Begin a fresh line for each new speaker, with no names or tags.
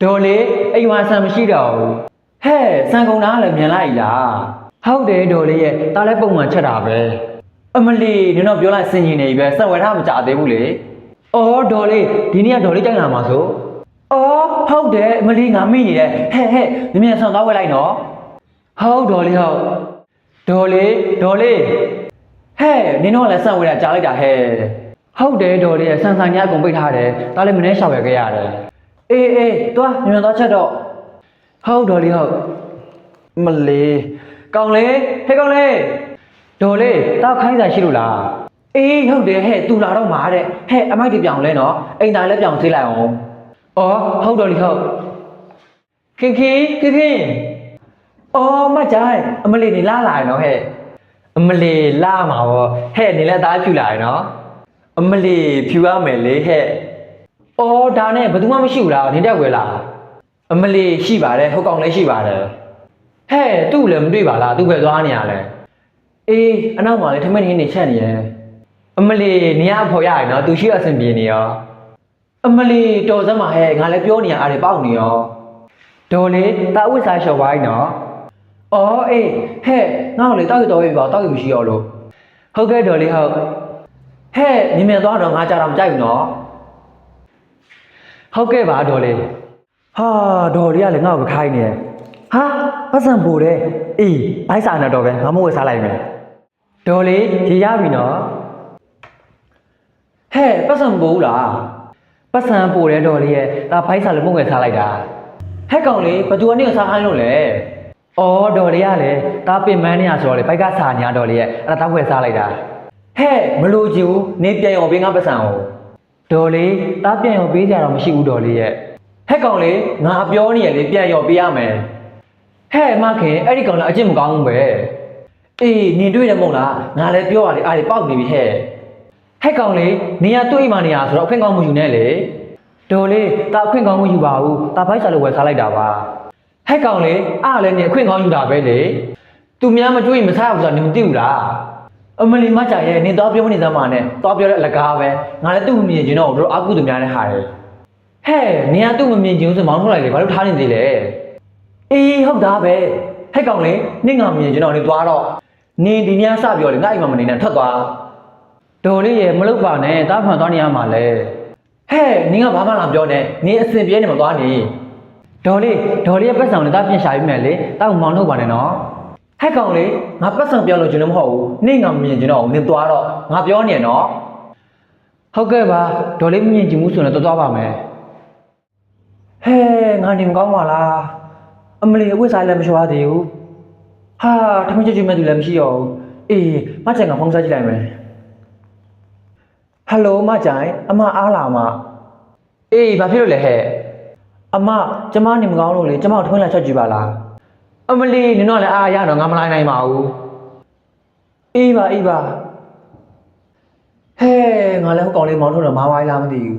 ဒေါ်လေးအိမ်မှာဆန်မရှိတော့ဘူးဟဲ့ဆန်ကုန်တာလည်းမြန်လိုက်လားဟုတ်တယ်ဒေါ်လေးရဲ့တားလည်းပုံမှန်ချက်တာပဲအမလီနင်တော့ပြောလိုက်စင်ကြီးနေပြီပဲစက်ဝဲထားမကြသေးဘူးလေအော်ဒေါ်လေးဒီနေ့ကဒေါ်လေးကြိုက်လာမှာဆိုအော်ဟုတ်တယ်အမလီငါမိနေတယ်ဟဲ့မြန်ဆန်သွားဝဲလိုက်နော်ဟုတ်ဒေါ်လေးဟုတ်ဒေါ်လေးဟဲ့နင်တော့လည်းစက်ဝဲတာကြားလိုက်တာဟဲ့ဟုတ်တယ်ဒေါ်လေးရဲ့ဆန်ဆိုင်ကြီးအကုန်ပိတ်ထားတယ်တားလည်းမနေ့ရှောက်ရခဲ့ရတယ်အေးသွားမြန်သွားချက်တော့ဟုတ်ဒေါ်လေးဟုတ်မလေးကောင်းလေးဟဲ့ကောင်းလေးဒေါ်လေးတောက်ခိုင်းစားရှိလို့လားအေးဟုတ်တယ်ဟဲ့သူလာတော့မှာတဲ့ဟဲ့အမိုက်တွေပြောင်းလဲနော်အိမ်သားလည်းပြောင်းသေးလိုက်အောင်အော်ဟုတ်ဒေါ်လေးဟုတ်ခင်အော်မကြိုင်အမလေးနေလာရနော်ဟဲ့အမလေးလာမှာဗောဟဲ့နေလည်းသားဖြူလာရနော်အမလေးဖြူရမယ်လေဟဲ့အော်ဒါနဲ့ဘယ်သူမှမရှိဘူးလားနင်းတက်ွယ်လားအမလေးရှိပါတယ်ဟုတ်ကောင်လည်းရှိပါတယ်ဟဲ့သူ့လည်းမတွေ့ပါလားသူ့ပဲသွားနေရလဲအေးအနောက်မှာလည်းထမင်းနေချက်နေရဲ့အမလေးနေရအဖော်ရရနော်သူရှိအဆင်ပြေနေရောအမလေးတော်စမ်းပါဟဲ့ငါလည်းပြောနေရအားတွေပေါက်နေရောဒေါ်လေးတာအဝိစားလျှော်ပါ යි နော်အော်အေးဟဲ့ငါ့ကိုလေတောက်ရတော့ပြီပေါ့တောက်ရမရှိရောလို့ဟုတ်ကဲ့ဒေါ်လေးဟုတ်ဟဲ့မြန်သွားတော့ငါကြတော့မကြိုက်ဘူးနော်ဟုတ်ကဲ့ပါဒေါ်လေးဟာဒေါ်လေးကလည်းငါ့ကိုခိုင်းနေတယ်ဟာပတ်စံပို့တယ်အေးဘိုက်စာနဲ့တော့ပဲငါမဝယ်စားလိုက်မယ်ဒေါ်လေးရေရပြီနော်ဟဲ့ပတ်စံပို့လားပတ်စံပို့တယ်ဒေါ်လေးရဲ့ဒါဘိုက်စာလည်းမဝယ်စားလိုက်တာဟဲ့ကောင်လေးဘသူကနေစားခိုင်းလို့လဲအော်ဒေါ်လေးကလည်းဒါပင်မန်းနေရဆိုတော့လေဘိုက်ကစာညာဒေါ်လေးရဲ့အဲ့ဒါတောက်ဝယ်စားလိုက်တာဟဲ့မလို့ချင်ဘူးနေပြန်ရောပေးငါပတ်စံကိုဒေါ်လေးတားပြန်ရောပေးကြတော့မရှိဘူးဒေါ်လေးရဲ့ဟဲ့ကောင်လေးငါပြောနေရလေပြန်ရောပေးရမယ်ဟဲ့မခင်အဲ့ဒီကောင်လည်းအကျင့်မကောင်းဘူးပဲအေးနင်တွေ့တယ်မဟုတ်လားငါလည်းပြောရလေအားတွေပေါက်နေပြီဟဲ့ကောင်လေးနေရတွေ့မှနေရဆိုတော့အခွင့်ကောင်းမှုယူနေလေဒေါ်လေးတာအခွင့်ကောင်းမှုယူပါဘူးတာဖိုက်စာလို့ဝယ်စားလိုက်တာပါဟဲ့ကောင်လေးအားလည်းနေအခွင့်ကောင်းယူတာပဲလေသူများမတွေ့ရင်မစားဘူးဆိုတာနင်မသိဘူးလားအမလီမကြရဲ့နင်တော့ပြောနေသမှာနဲ့တော့ပြောတဲ့အလကားပဲငါလည်းသူ့မမြင်ချင်တော့တို့အကုသူများနဲ့ဟာတယ်ဟဲ့နင်ကသူ့မမြင်ချင်ဆိုမောင်းထုတ်လိုက်လေဘာလို့ထားနေသေးလဲအေးဟုတ်တာပဲဟဲ့ကောင်လေးနင်ငါမြင်ချင်တော့နင်သွားတော့နင်ဒီညစပြောလေငါအိမ်မှာမနေနဲ့ထွက်သွားဒေါ်လေးရဲ့မလုပ်ပါနဲ့တားမှန်သွားနေရမှာလေဟဲ့နင်ကဘာမှလာပြောနေနင်အစင်ပြဲနေမှာသွားနေဒေါ်လေးရဲ့ပတ်စံနဲ့တားပြင်ရှာပြီးမယ်လေတောက်မောင်းထုတ်ပါနဲ့နော်ဟဲ့ကောင်လေးငါပတ်စံပြောလို့ကျင်လို့မဟုတ်ဘူးနင့်ငါမြင်ကျင်တော့နင်သွားတော့ငါပြောနေရနော်ဟုတ်ကဲ့ပါဒေါ်လေးမမြင်ကျင်ဘူးဆိုရင်တော့သွားပါမယ်ဟဲ့ငါနေမကောင်းပါလားအမလီအဝတ်စားလည်းမလျှော်သေးဘူးဟာထမင်းကျွေးမဲ့သူလည်းမရှိတော့ဘူးအေးမကြိုင်ကဖုန်းဆက်ကြည့်လိုက်မယ်ဟယ်လိုမကြိုင်အမအားလာမအေးဘာဖြစ်လို့လဲဟဲ့အမကျမနေမကောင်းလို့လေကျမထွန်းလာချက်ကြည့်ပါလားအမလီနင်တော့လည်းအားရတော့ငါမလိုက်နိုင်ပါဘူးအေးပါဟဲ့ငါလည်းဟိုကောင်လေးမောင်းထုတ်တော့မာဝိုင်းလားမသိဘူး